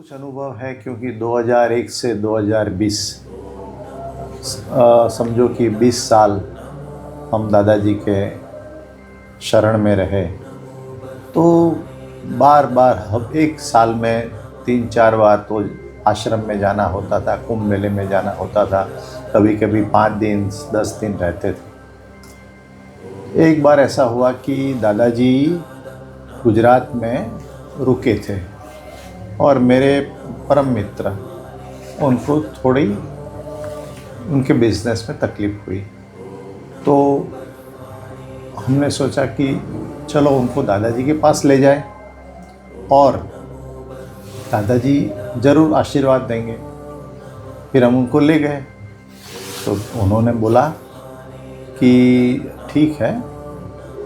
कुछ अनुभव है क्योंकि 2001 से 2020 समझो कि 20 साल हम दादाजी के शरण में रहे। तो बार बार हम एक साल में 3-4 बार तो आश्रम में जाना होता था, कुंभ मेले में जाना होता था, कभी कभी 5 दिन 10 दिन रहते थे। एक बार ऐसा हुआ कि दादाजी गुजरात में रुके थे और मेरे परम मित्र उनको थोड़ी उनके बिजनेस में तकलीफ़ हुई। तो हमने सोचा कि चलो उनको दादाजी के पास ले जाएं और दादाजी ज़रूर आशीर्वाद देंगे। फिर हम उनको ले गए तो उन्होंने बोला कि ठीक है,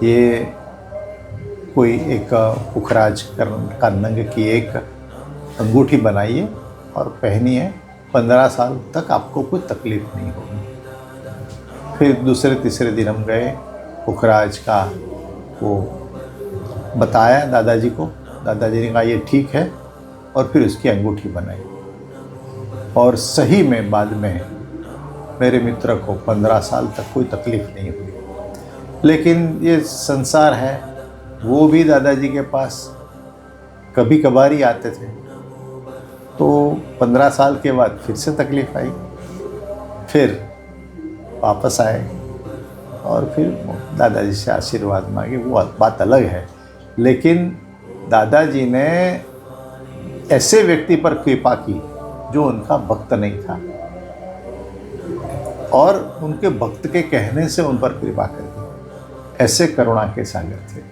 ये कोई एक पुखराज का नंग की एक अंगूठी बनाइए और पहनिए, 15 साल तक आपको कोई तकलीफ़ नहीं होगी। फिर दूसरे तीसरे दिन हम गए, पुखराज का वो बताया दादाजी को, दादाजी ने कहा ये ठीक है और फिर उसकी अंगूठी बनाई। और सही में बाद में मेरे मित्र को 15 साल तक कोई तकलीफ़ नहीं हुई। लेकिन ये संसार है, वो भी दादाजी के पास कभी कभार ही आते थे। तो 15 साल के बाद फिर से तकलीफ़ आई, फिर वापस आए और फिर दादाजी से आशीर्वाद मांगे। वो बात अलग है, लेकिन दादाजी ने ऐसे व्यक्ति पर कृपा की जो उनका भक्त नहीं था और उनके भक्त के कहने से उन पर कृपा कर दी। ऐसे करुणा के सागर थे।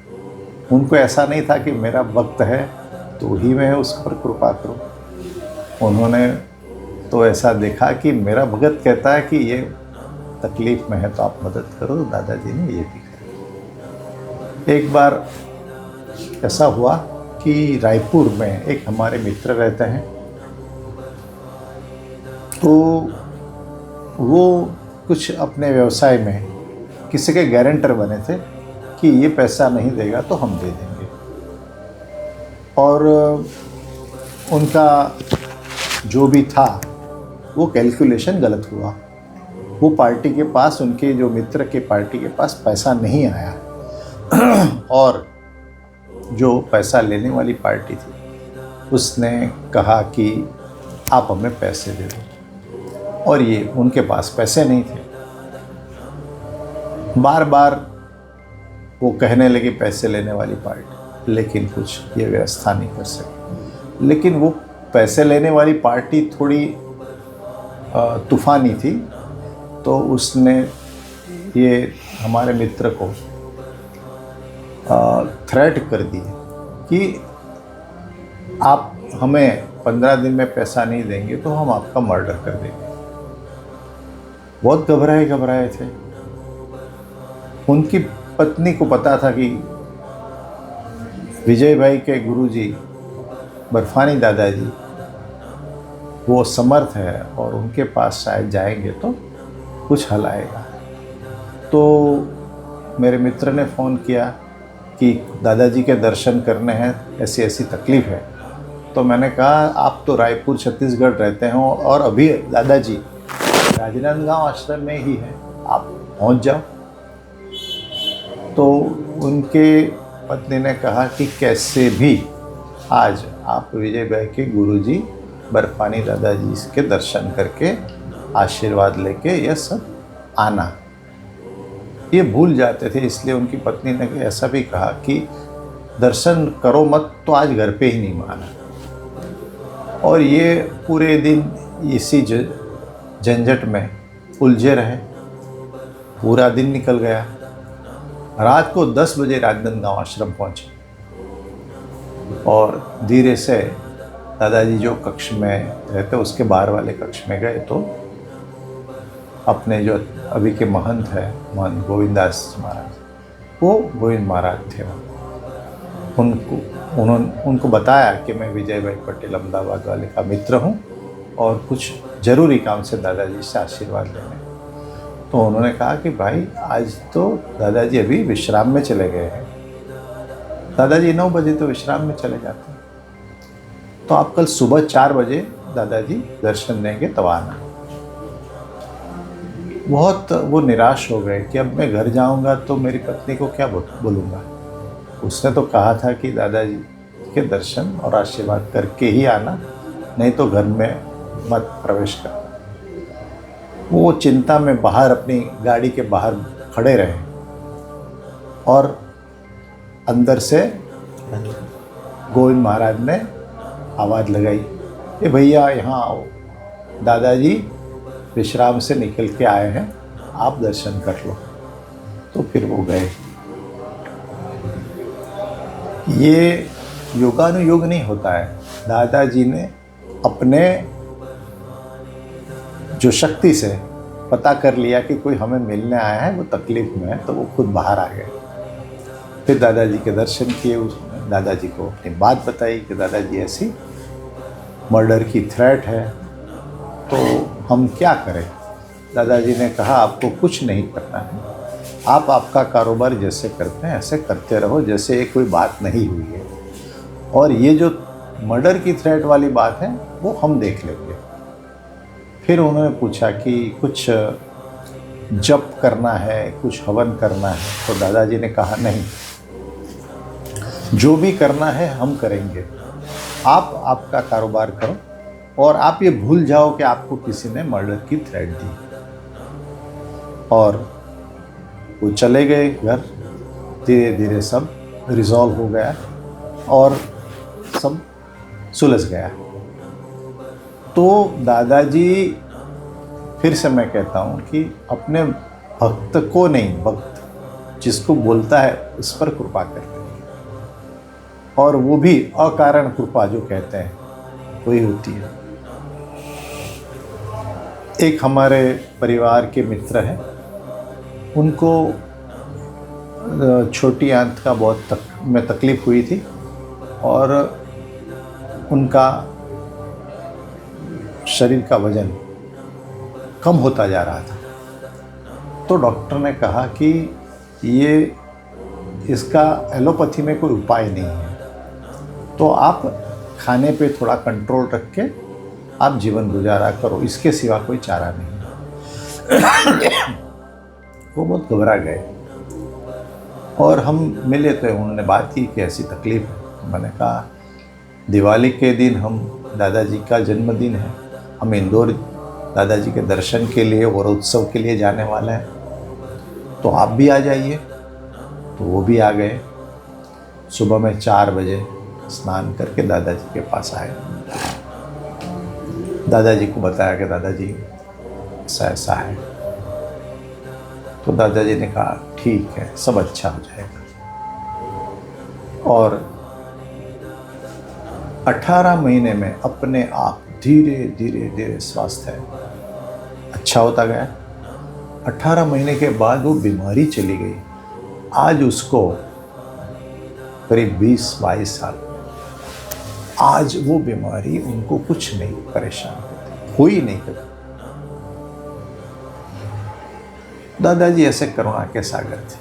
उनको ऐसा नहीं था कि मेरा भक्त है तो ही मैं उस पर कृपा करूं। उन्होंने तो ऐसा देखा कि मेरा भगत कहता है कि ये तकलीफ़ में है तो आप मदद करो। दादाजी ने ये भी किया। एक बार ऐसा हुआ कि रायपुर में एक हमारे मित्र रहते हैं, तो वो कुछ अपने व्यवसाय में किसी के गारंटर बने थे कि ये पैसा नहीं देगा तो हम दे देंगे। और उनका जो भी था वो कैलकुलेशन गलत हुआ। वो पार्टी के पास, उनके जो मित्र के पार्टी के पास पैसा नहीं आया और जो पैसा लेने वाली पार्टी थी उसने कहा कि आप हमें पैसे दे दो, और ये उनके पास पैसे नहीं थे। बार बार वो कहने लगे पैसे लेने वाली पार्टी, लेकिन कुछ ये व्यवस्था नहीं कर सकी। लेकिन वो पैसे लेने वाली पार्टी थोड़ी तूफ़ानी थी, तो उसने ये हमारे मित्र को थ्रेट कर दी कि आप हमें 15 दिन में पैसा नहीं देंगे तो हम आपका मर्डर कर देंगे। बहुत घबराए थे। उनकी पत्नी को पता था कि विजय भाई के गुरुजी बर्फानी दादाजी वो समर्थ है और उनके पास शायद जाएंगे तो कुछ हल आएगा। तो मेरे मित्र ने फ़ोन किया कि दादाजी के दर्शन करने हैं, ऐसी ऐसी तकलीफ़ है। तो मैंने कहा आप तो रायपुर छत्तीसगढ़ रहते हो और अभी दादाजी राजनांदगांव आश्रम में ही है, आप पहुंच जाओ। तो उनके पत्नी ने कहा कि कैसे भी आज आप विजय भाई के गुरुजी बर्फानी दादाजी के दर्शन करके आशीर्वाद लेके ये सब आना। ये भूल जाते थे, इसलिए उनकी पत्नी ने ऐसा भी कहा कि दर्शन करो मत तो आज घर पे ही नहीं माना। और ये पूरे दिन इसी झंझट में उलझे रहे। पूरा दिन निकल गया। रात को 10 बजे राजनांदगांव आश्रम पहुंचे और धीरे से दादाजी जो कक्ष में रहते उसके बाहर वाले कक्ष में गए तो अपने जो अभी के महंत है, महंत गोविंदास महाराज, वो गोविंद महाराज थे। उनको बताया कि मैं विजय भाई पटेल अहमदाबाद वाले का मित्र हूँ और कुछ ज़रूरी काम से दादाजी से आशीर्वाद लेने। तो उन्होंने कहा कि भाई आज तो दादाजी अभी विश्राम में चले गए हैं। दादाजी 9 बजे तो विश्राम में चले जाते हैं। तो आप कल सुबह 4 बजे दादाजी दर्शन देंगे तब आना। बहुत वो निराश हो गए कि अब मैं घर जाऊंगा तो मेरी पत्नी को क्या बोलूँगा। उसने तो कहा था कि दादाजी के दर्शन और आशीर्वाद करके ही आना, नहीं तो घर में मत प्रवेश कर। वो चिंता में बाहर अपनी गाड़ी के बाहर खड़े रहे और अंदर से गोविंद महाराज ने आवाज़ लगाई, ए भैया यहाँ आओ, दादाजी विश्राम से निकल के आए हैं, आप दर्शन कर लो। तो फिर वो गए। ये योगानुयोग नहीं होता है। दादाजी ने अपने जो शक्ति से पता कर लिया कि कोई हमें मिलने आया है, वो तकलीफ में है, तो वो खुद बाहर आ गए। फिर दादाजी के दर्शन किए। उसने दादाजी को अपनी बात बताई कि दादाजी ऐसी मर्डर की थ्रेट है, तो हम क्या करें। दादाजी ने कहा आपको कुछ नहीं करना है, आप आपका कारोबार जैसे करते हैं ऐसे करते रहो, जैसे ये कोई बात नहीं हुई है, और ये जो मर्डर की थ्रेट वाली बात है वो हम देख लेंगे। फिर उन्होंने पूछा कि कुछ जप करना है, कुछ हवन करना है, तो दादाजी ने कहा नहीं, जो भी करना है हम करेंगे, आप आपका कारोबार करो और आप ये भूल जाओ कि आपको किसी ने मर्डर की थ्रेट दी। और वो चले गए घर। धीरे धीरे सब रिजॉल्व हो गया और सब सुलझ गया। तो दादाजी, फिर से मैं कहता हूँ कि अपने भक्त को नहीं, भक्त जिसको बोलता है उस पर कृपा करते हैं, और वो भी अकारण कृपा जो कहते हैं वही होती है। एक हमारे परिवार के मित्र हैं, उनको छोटी आंत का बहुत में तकलीफ़ हुई थी और उनका शरीर का वजन कम होता जा रहा था। तो डॉक्टर ने कहा कि इसका एलोपैथी में कोई उपाय नहीं है, तो आप खाने पे थोड़ा कंट्रोल रख के आप जीवन गुजारा करो, इसके सिवा कोई चारा नहीं। वो बहुत घबरा गए और हम मिले तो उन्होंने बात की कि ऐसी तकलीफ़ है। मैंने कहा दिवाली के दिन हम दादाजी का जन्मदिन है, हम इंदौर दादाजी के दर्शन के लिए और उत्सव के लिए जाने वाले हैं, तो आप भी आ जाइए। तो वो भी आ गए। सुबह में 4 बजे स्नान करके दादाजी के पास आए। दादाजी को बताया कि दादाजी ऐसा ऐसा है। तो दादाजी ने कहा ठीक है, सब अच्छा हो जाएगा। और 18 महीने में अपने आप धीरे धीरे धीरे स्वास्थ्य अच्छा होता गया। 18 महीने के बाद वो बीमारी चली गई। आज उसको करीब 20-22 साल। आज वो बीमारी उनको कुछ नहीं परेशान करती, कोई नहीं करती। दादाजी ऐसे करुणा के सागर थे।